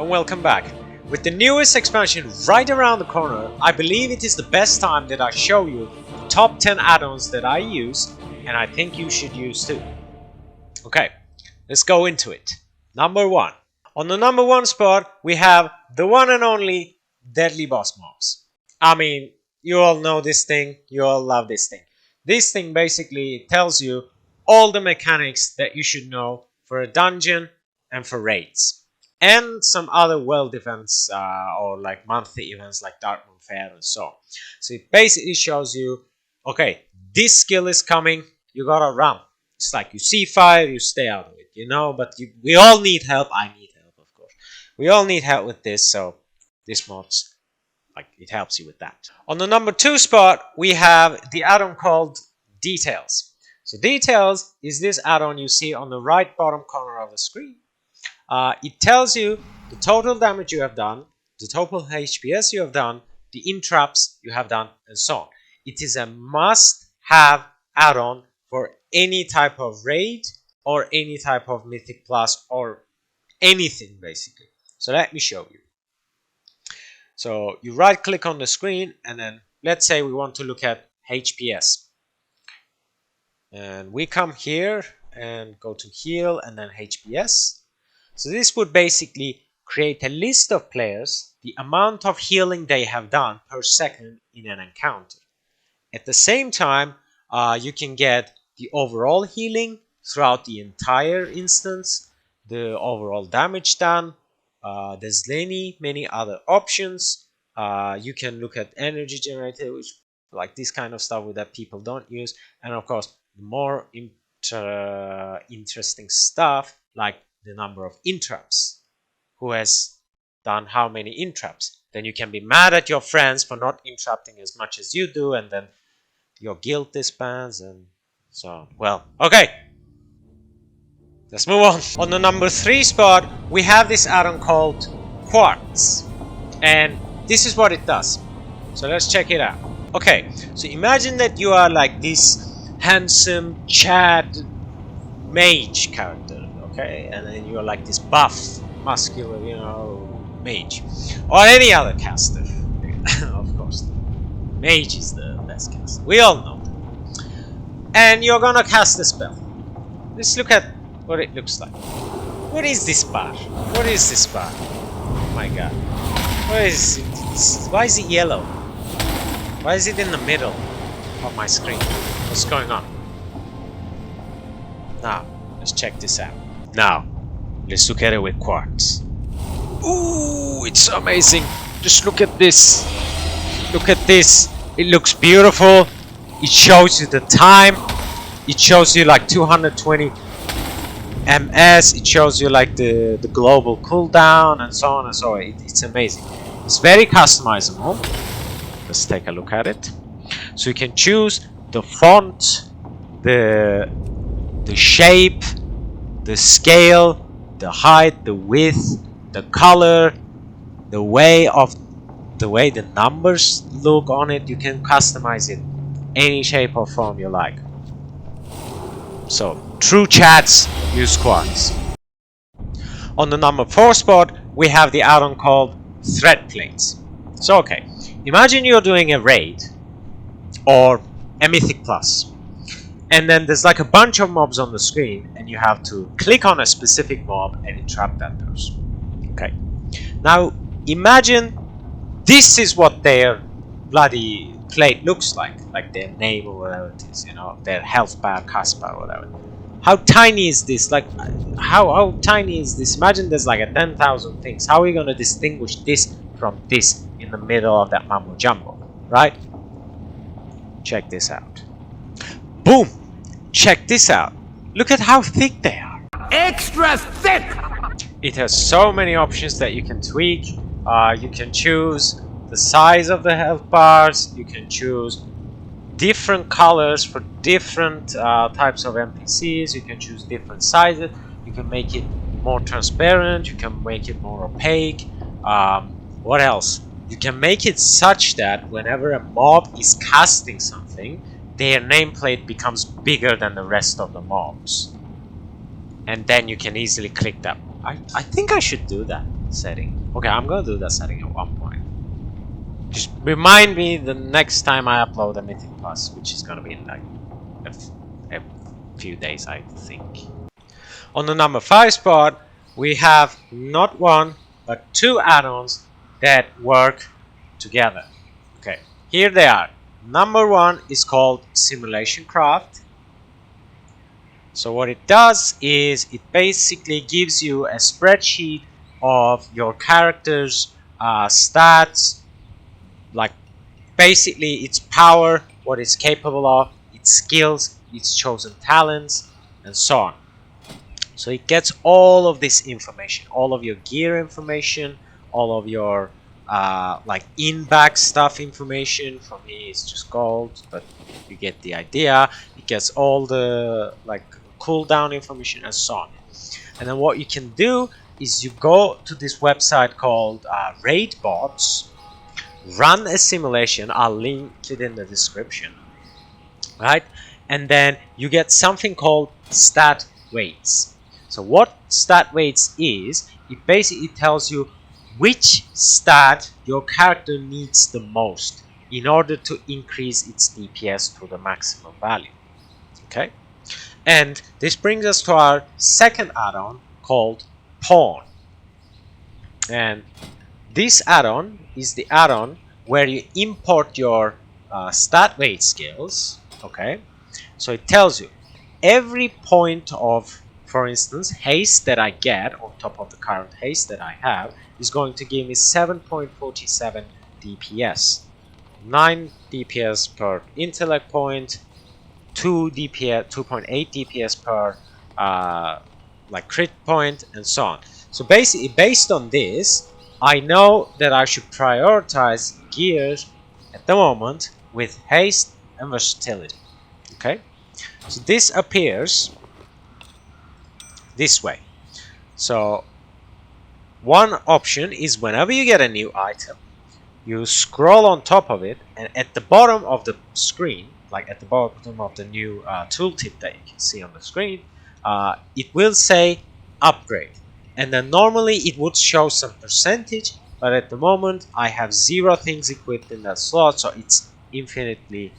and welcome back. With the newest expansion right around the corner, I believe it is the best time that I show you the top 10 add-ons that I use, and I think you should use too. Okay, let's go into it. Number 1. On the number 1 spot, we have the one and only Deadly Boss Mobs. I mean, you all know this thing, you all love this thing. This thing basically tells you all the mechanics that you should know for a dungeon and for raids. And some other world events or like monthly events like Dark Moon Fair and so on. So it basically shows you, okay, this skill is coming, you gotta run. It's like you see fire, you stay out of it, you know, but we all need help. I need help, of course. We all need help with this, so this mod's like, it helps you with that. On the number 2 spot, we have the add-on called Details. So Details is this add-on you see on the right bottom corner of the screen. It tells you the total damage you have done, the total HPS you have done, the in-traps you have done, and so on. It is a must-have add-on for any type of raid or any type of Mythic Plus or anything basically. So let me show you. So you right click on the screen and then let's say we want to look at HPS. And we come here and go to heal and then HPS. So this would basically create a list of players, the amount of healing they have done per second in an encounter. At the same time, you can get the overall healing throughout the entire instance, the overall damage done. There's many other options. You can look at energy generator, which like this kind of stuff that people don't use, and of course the more interesting stuff like the number of in-traps, who has done how many in-traps. Then you can be mad at your friends for not in-trapping as much as you do, and then your guild disbands and so on. Well, okay, let's move on. On the number 3 spot, we have this add-on called Quartz, and this is what it does. So let's check it out. Okay, so imagine that you are like this handsome Chad mage character. Okay, and then you're like this buff, muscular, you know, mage, or any other caster. Of course, mage is the best caster. We all know that. And you're gonna cast a spell. Let's look at what it looks like. What is this bar? What is this bar? Oh my god! What is it? Why is it yellow? Why is it in the middle of my screen? What's going on? Now, let's check this out. Now, let's look at it with Quartz. Ooh, it's amazing. Just look at this. Look at this. It looks beautiful. It shows you the time. It shows you like 220 ms. It shows you like the global cooldown and so on and so on. It's amazing. It's very customizable. Let's take a look at it. So you can choose the font, the shape, the scale, the height, the width, the color, the way the numbers look on it. You can customize it any shape or form you like. So true chats use Quartz. On the number 4 spot, we have the add-on called Thread Plates. So okay, imagine you're doing a raid or a Mythic Plus. And then there's like a bunch of mobs on the screen and you have to click on a specific mob and entrap that person. Okay. Now imagine this is what their bloody plate looks like their name or whatever it is, you know, their health bar, cast bar, whatever. How tiny is this? Like how tiny is this? Imagine there's like a 10,000 things. How are you gonna distinguish this from this in the middle of that mumbo jumbo, right? Check this out. Boom! Check this out. Look at how thick they are. Extra thick! It has so many options that you can tweak. You can choose the size of the health bars. You can choose different colors for different types of NPCs. You can choose different sizes. You can make it more transparent. You can make it more opaque. What else? You can make it such that whenever a mob is casting something, their nameplate becomes bigger than the rest of the mobs. And then you can easily click that. I think I should do that. setting. Okay, I'm gonna do that setting at one point. Just remind me the next time I upload a Mythic Plus, which is gonna be in like a few days, I think. On the number 5 spot, we have not one but 2 add-ons that work together. Okay, here they are. Number 1 is called Simulation Craft. So what it does is it basically gives you a spreadsheet of your character's stats, like basically its power, what it's capable of, its skills, its chosen talents, and so on. So it gets all of this information, all of your gear information, all of your like in-back stuff information. For me it's just gold, but you get the idea. It gets all the like cooldown information and so on. And then what you can do is you go to this website called RaidBots, run a simulation. I'll link it in the description, right? And then you get something called stat weights. So what stat weights is, it basically tells you which stat your character needs the most in order to increase its DPS to the maximum value. Okay, and this brings us to our second add-on called Pawn. And this add-on is the add-on where you import your stat weight skills. Okay, so it tells you every point of, for instance, haste that I get on top of the current haste that I have is going to give me 7.47 DPS, 9 DPS per intellect point, 2.8 DPS per like crit point, and so on. So basically, based on this, I know that I should prioritize gears at the moment with haste and versatility. Okay, so this appears this way. So one option is whenever you get a new item, you scroll on top of it, and at the bottom of the screen, like at the bottom of the new tooltip that you can see on the screen, it will say upgrade. And then normally it would show some percentage, but at the moment I have 0 things equipped in that slot, so it's infinitely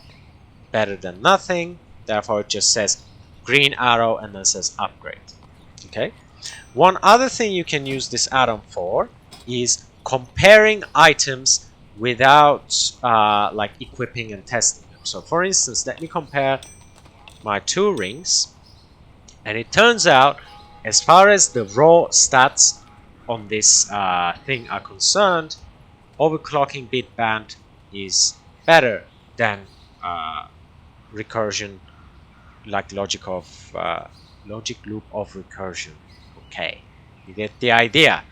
better than nothing. Therefore it just says green arrow and then says upgrade. Okay. One other thing you can use this add-on for is comparing items without like equipping and testing them. So for instance, let me compare my 2 rings, and it turns out, as far as the raw stats on this thing are concerned, overclocking bitband is better than recursion, like logic loop of recursion. Okay, you get the idea.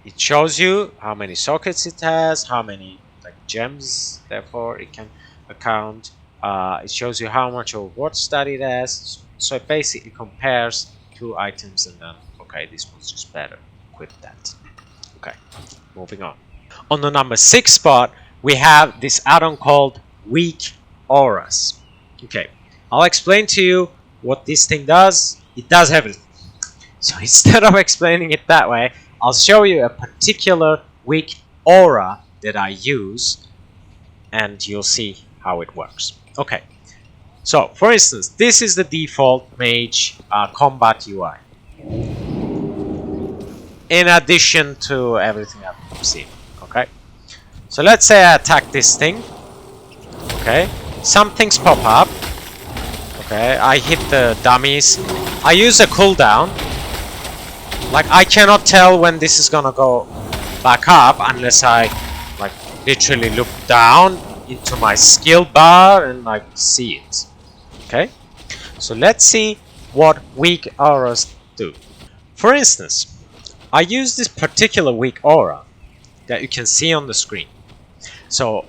It shows you how many sockets it has, how many like gems therefore it can account. It shows you how much of what stat it has. So it basically compares 2 items and then, okay, this one's just better, equip that. Okay, moving on. On the number 6 spot, we have this add-on called Weak Auras. Okay, I'll explain to you what this thing does. It does everything. So instead of explaining it that way, I'll show you a particular weak aura that I use, and you'll see how it works. Okay, so for instance, this is the default mage combat UI, in addition to everything I've seen. Okay, so let's say I attack this thing. Okay, some things pop up. Okay, I hit the dummies. I use a cooldown. Like, I cannot tell when this is gonna go back up unless I like literally look down into my skill bar and like see it. Okay, so let's see what weak auras do. For instance, I use this particular weak aura that you can see on the screen. So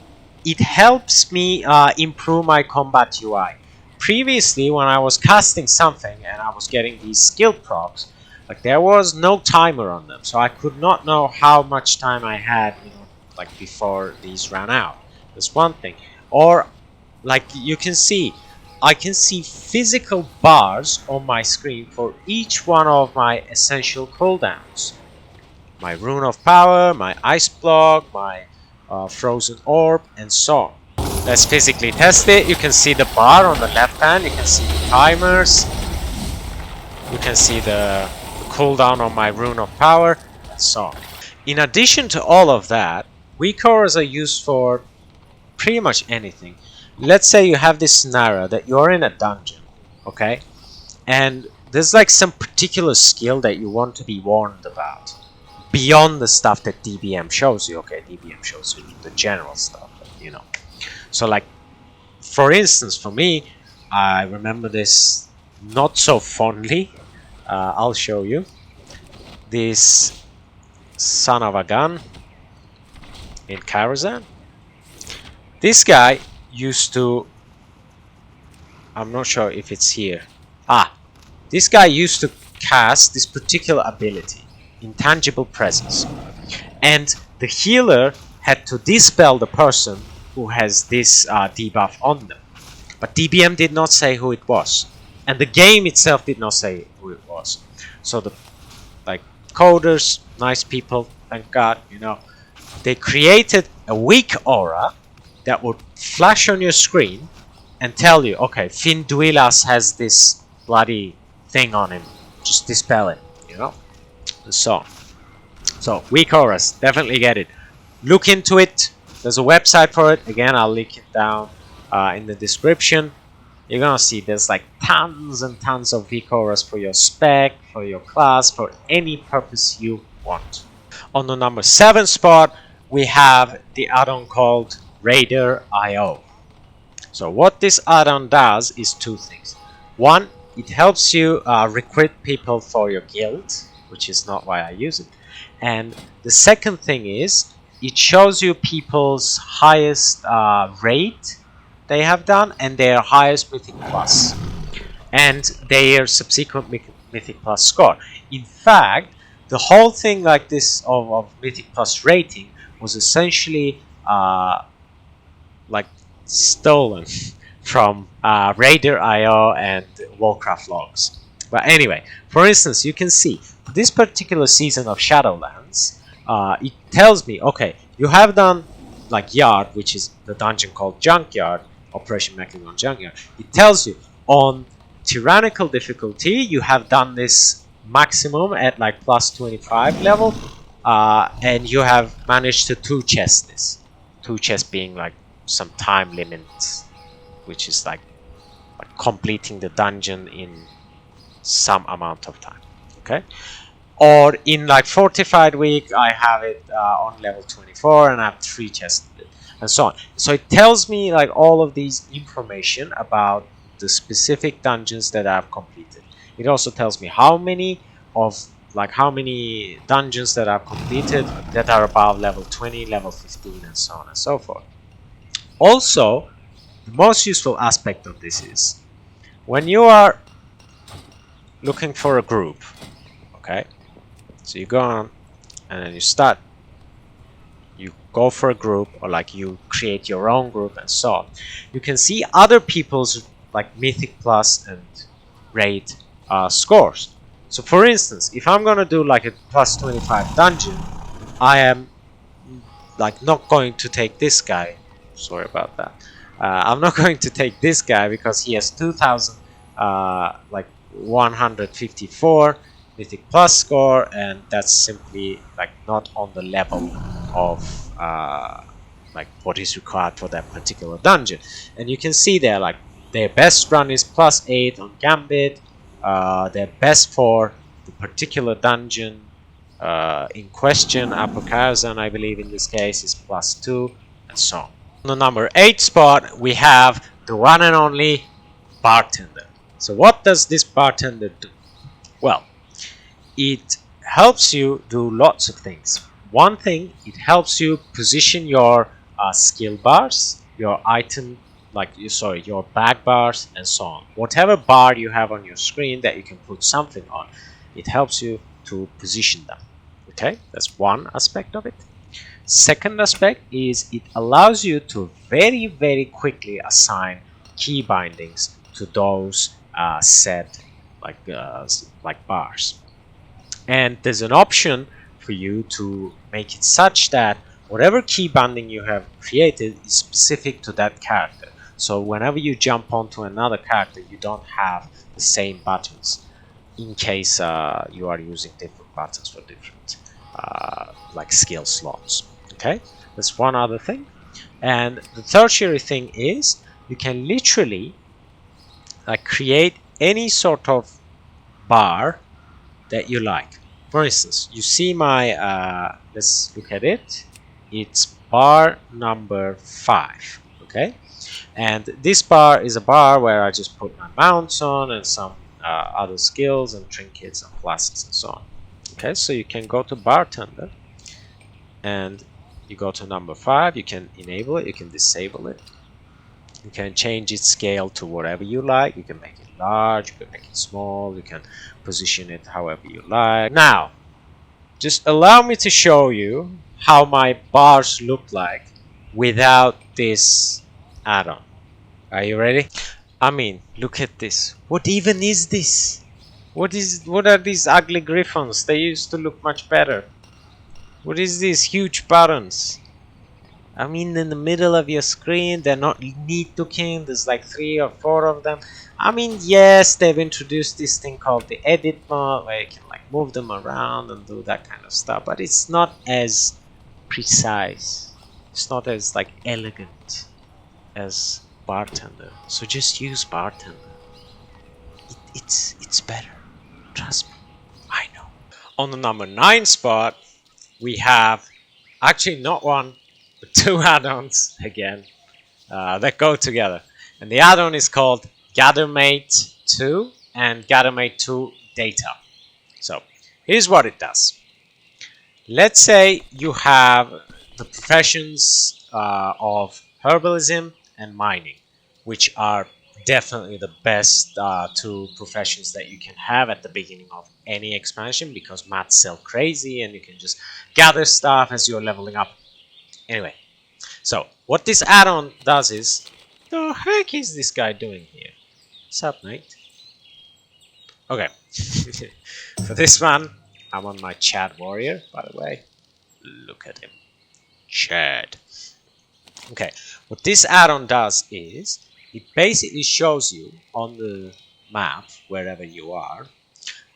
it helps me improve my combat UI. Previously, when I was casting something and I was getting these skill procs, like there was no timer on them, so I could not know how much time I had, you know, like before these ran out. That's one thing. Or like you can see, I can see physical bars on my screen for each one of my essential cooldowns. my rune of power, my ice block, my frozen orb, and so on. Let's physically test it. You can see the bar on the left hand, you can see the timers, you can see the cooldown on my rune of power, and so on. In addition to all of that, weak auras are used for pretty much anything. Let's say you have this scenario that you're in a dungeon, okay? And there's like some particular skill that you want to be warned about. Beyond the stuff that DBM shows you, okay? DBM shows you the general stuff, you know. So like, for instance, for me, I remember this not so fondly. I'll show you. This son of a gun in Karazhan. This guy used to... I'm not sure if it's here. This guy used to cast this particular ability, Intangible Presence. And the healer had to dispel the person who has this debuff on them. But DBM did not say who it was. And the game itself did not say who it was. So the coders, nice people, thank God, you know, they created a weak aura that would flash on your screen and tell you, okay, Finduilas has this bloody thing on him, just dispel it, you know, and so on. So weak auras, definitely get it. Look into it. There's a website for it. Again, I'll link it down in the description. You're gonna see there's like tons and tons of weak auras for your spec, for your class, for any purpose you want. On the number 7 spot, we have the add-on called RaiderIO. So what this add-on does is 2 things. One, it helps you recruit people for your guild, which is not why I use it. And the second thing is, it shows you people's highest rate they have done and their highest Mythic Plus and their subsequent Mythic Plus score. In fact, the whole thing like this of Mythic Plus rating was essentially like stolen from RaiderIO and Warcraft logs. But anyway, for instance, you can see this particular season of Shadowlands, it tells me, okay, you have done like Yard, which is the dungeon called Junkyard, Operation Mechagon Junkyard. It tells you on tyrannical difficulty you have done this maximum at like plus 25 level, and you have managed to 2 chest this. 2 chests being like some time limit, which is like completing the dungeon in some amount of time. Okay, or in like Fortified Week, I have it on level 24 and I have 3 chests and so on. So it tells me like all of these information about the specific dungeons that I've completed. It also tells me how many dungeons that I've completed that are above level 20, level 15, and so on and so forth. Also, the most useful aspect of this is when you are looking for a group, okay, so you go on and then you go for a group, or like you create your own group and so on. You can see other people's like Mythic Plus and raid scores. So for instance, if I'm gonna do like a plus 25 dungeon, I am like not going to take this guy. Sorry about that. I'm not going to take this guy because he has 2,154 Mythic Plus score, and that's simply like not on the level of like what is required for that particular dungeon. And you can see there like their best run is plus 8 on Gambit. Their best for the particular dungeon in question, Upper Karazhan, I believe in this case, is plus 2, and so on. On the number 8 spot, we have the one and only Bartender. So what does this Bartender do? Well, it helps you do lots of things. One thing, it helps you position your skill bars, your item, your bag bars, and so on. Whatever bar you have on your screen that you can put something on, it helps you to position them. Okay, that's one aspect of it. Second aspect is it allows you to very, very quickly assign key bindings to those set like bars. And there's an option for you to make it such that whatever key banding you have created is specific to that character. So whenever you jump onto another character, you don't have the same buttons in case you are using different buttons for different like skill slots. Okay, that's one other thing. And the tertiary thing is you can literally create any sort of bar that you like. For instance, you see my let's look at it. It's bar number 5. Okay, and this bar is a bar where I just put my mounts on and some other skills and trinkets and flasks and so on. Okay, so you can go to Bartender and you go to number 5. You can enable it, you can disable it, you can change its scale to whatever you like. You can make it large, you can make it small, you can position it however you like. Now just allow me to show you how my bars look like without this add-on. Are you ready? I mean, look at this. What even is this? What are these ugly griffons? They used to look much better. What is these huge buttons? I mean, in the middle of your screen, they're not neat looking. There's like 3 or 4 of them. I mean, yes, they've introduced this thing called the edit mode where you can like move them around and do that kind of stuff, but it's not as precise. It's not as like elegant as Bartender. So just use Bartender. It's better. Trust me. I know. On the number 9 spot, we have actually not one, but 2 add-ons again that go together. And the add-on is called GatherMate 2 and GatherMate 2 Data. So here's what it does. Let's say you have the professions of herbalism and mining, which are definitely the best 2 professions that you can have at the beginning of any expansion, because mats sell crazy and you can just gather stuff as you're leveling up. Anyway, so what this add-on does is, the heck is this guy doing here? What's up, mate? Okay, for this one, I'm on my Chad Warrior, by the way. Look at him, Chad. Okay, what this add-on does is, it basically shows you on the map, wherever you are,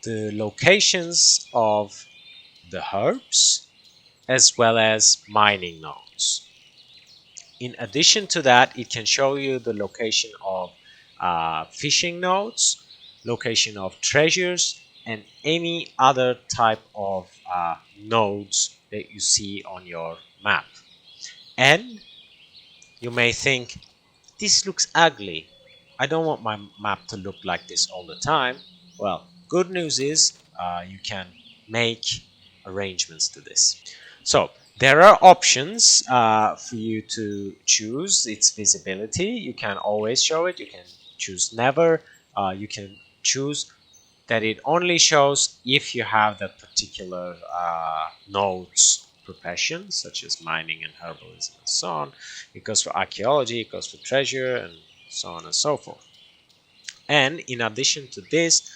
the locations of the herbs as well as mining nodes. In addition to that, it can show you the location of fishing nodes, location of treasures, and any other type of nodes that you see on your map. And you may think, this looks ugly. I don't want my map to look like this all the time. Well, good news is you can make arrangements to this. So there are options for you to choose its visibility. You can always show it. You can choose never. You can choose that it only shows if you have that particular nodes profession, such as mining and herbalism and so on. It goes for archaeology, it goes for treasure, and so on and so forth. And in addition to this,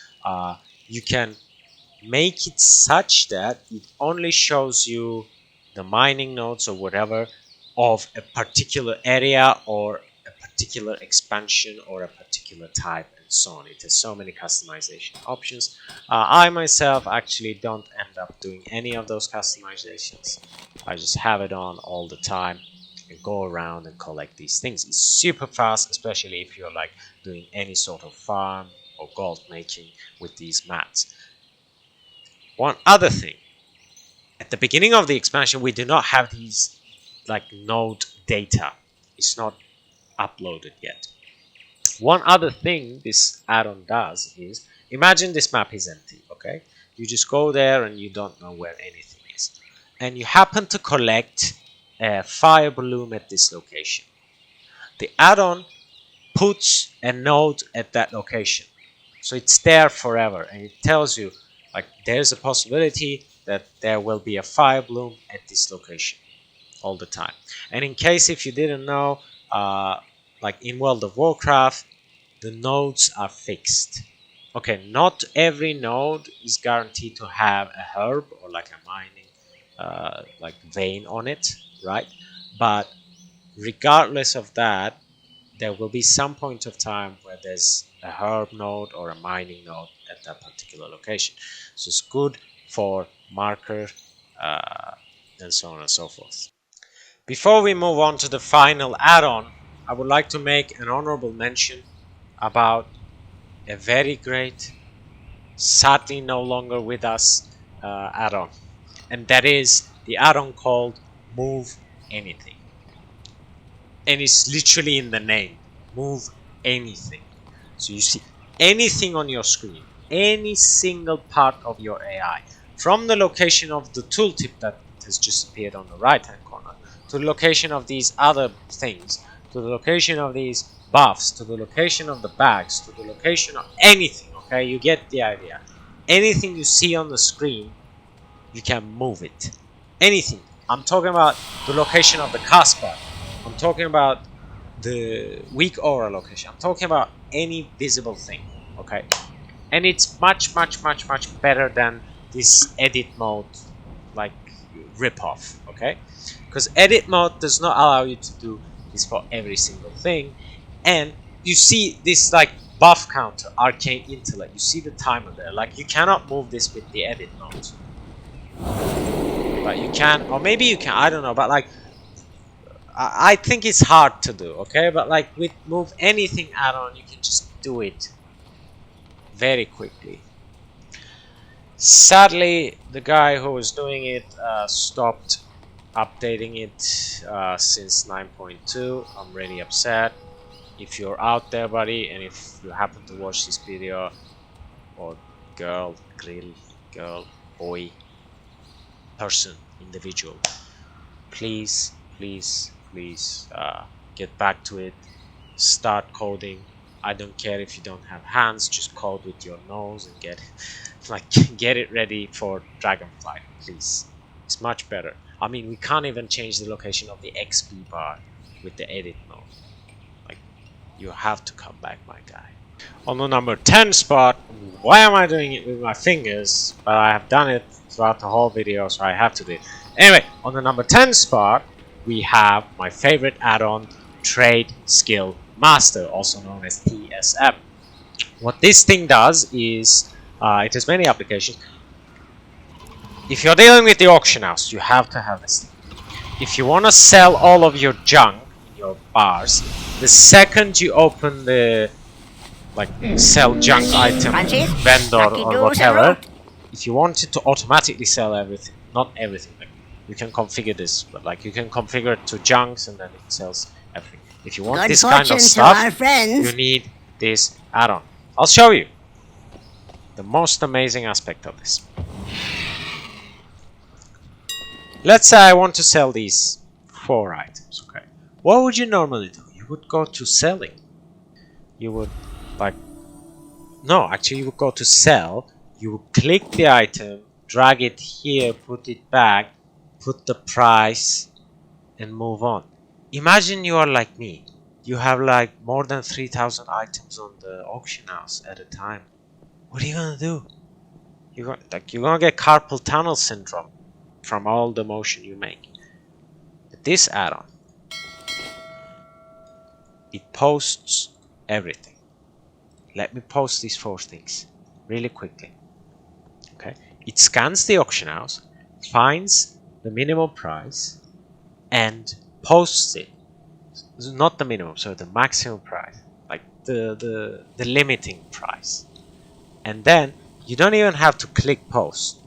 you can make it such that it only shows you the mining nodes or whatever of a particular area or a particular expansion or a particular type and so on. It has so many customization options. I myself actually don't end up doing any of those customizations. I just have it on all the time and go around and collect these things. It's super fast, especially if you're like doing any sort of farm or gold making with these mats. One other thing, at the beginning of the expansion, we do not have these like node data. It's not uploaded yet. One other thing this add-on does is, imagine this map is empty, okay? You just go there and you don't know where anything is. And you happen to collect a fire bloom at this location. The add-on puts a node at that location. So it's there forever, and it tells you like there's a possibility that there will be a fire bloom at this location all the time. And in case if you didn't know, like in World of Warcraft, the nodes are fixed. Okay, not every node is guaranteed to have a herb or like a mining like vein on it, right? But regardless of that, there will be some point of time where there's a herb node or a mining node at that particular location. So it's good for marker and so on and so forth. Before we move on to the final add-on, I would like to make an honorable mention about a very great, sadly no longer with us, add-on, and that is the add-on called Move Anything. And it's literally in the name, Move Anything. So you see anything on your screen, any single part of your AI, from the location of the tooltip that has just appeared on the right hand corner, to the location of these other things, to the location of these buffs, to the location of the bags, to the location of anything. Okay, you get the idea. Anything you see on the screen, you can move it. Anything. I'm talking about the location of the cast bar. I'm talking about the weak aura location. I'm talking about any visible thing. Okay, and it's much better than this edit mode like rip-off. Okay, because edit mode does not allow you to do this for every single thing. And you see this like buff counter, arcane intellect, you see the timer there. Like, you cannot move this with the edit mode, but you can, or maybe you can, I don't know, but like I think it's hard to do. Okay, but like with Move Anything add-on, you can just do it very quickly. Sadly, the guy who was doing it stopped updating it since 9.2. I'm really upset. If you're out there, buddy, and if you happen to watch this video, or girl, girl, boy, person, individual, please get back to it. Start coding. I don't care if you don't have hands, just code with your nose and get it ready for Dragonflight, please. It's much better. I mean, we can't even change the location of the XP bar with the edit mode. Like, you have to come back, my guy. On the number 10 spot, why am I doing it with my fingers? But I have done it throughout the whole video, so I have to do it. Anyway, on the number 10 spot, we have my favorite add-on, Trade Skill Master, also known as TSM. What this thing does is, it has many applications. If you're dealing with the auction house, you have to have this thing. If you want to sell all of your junk in your bars, the second you open the sell junk item vendor or whatever, if you want it to automatically sell everything, not everything, like, you can configure this, but like you can configure it to junks and then it sells everything. If you want this kind of stuff, you need this add-on. I'll show you the most amazing aspect of this. Let's say I want to sell these 4 items. Okay, what would you normally do? You would go to selling. You would you would go to sell. You would click the item, drag it here, put it back, put the price, and move on. Imagine you are like me. You have like more than 3,000 items on the auction house at a time. What are you gonna do? You're gonna get carpal tunnel syndrome from all the motion you make. But this add-on, it posts everything. Let me post these 4 things really quickly. Okay, it scans the auction house, finds the minimum price, and posts it. Not the minimum, so the maximum price, like the limiting price. And then you don't even have to click post.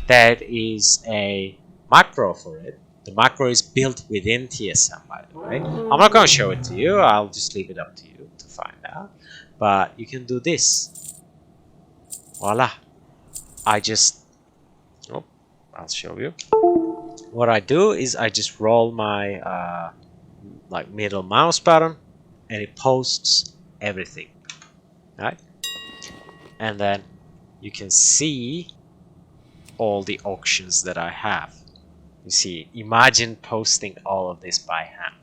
There is a macro for it. The macro is built within TSM, by the way. I'm not going to show it to you. I'll just leave it up to you to find out. But you can do this. Voila. I'll show you. What I do is I just roll my middle mouse button, and it posts everything. Right? And then you can see all the auctions that I have. You see, imagine posting all of this by hand.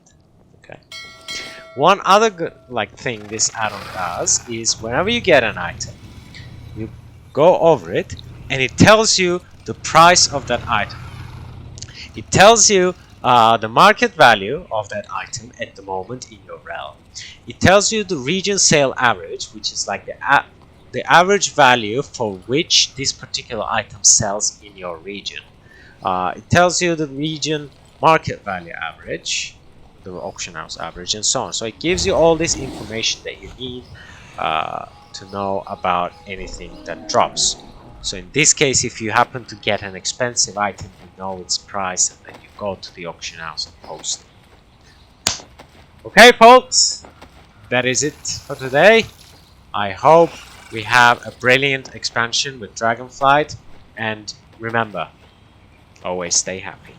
Okay. One other good thing this add-on does is whenever you get an item, you go over it and it tells you the price of that item. It tells you the market value of that item at the moment in your realm. It tells you the region sale average, which is like the average value for which this particular item sells in your region. It tells you the region market value average, the auction house average, and so on. So it gives you all this information that you need to know about anything that drops. So in this case, if you happen to get an expensive item, you know its price, and then you go to the auction house and post it. Okay, folks, that is it for today. I hope we have a brilliant expansion with Dragonflight, and remember, always stay happy.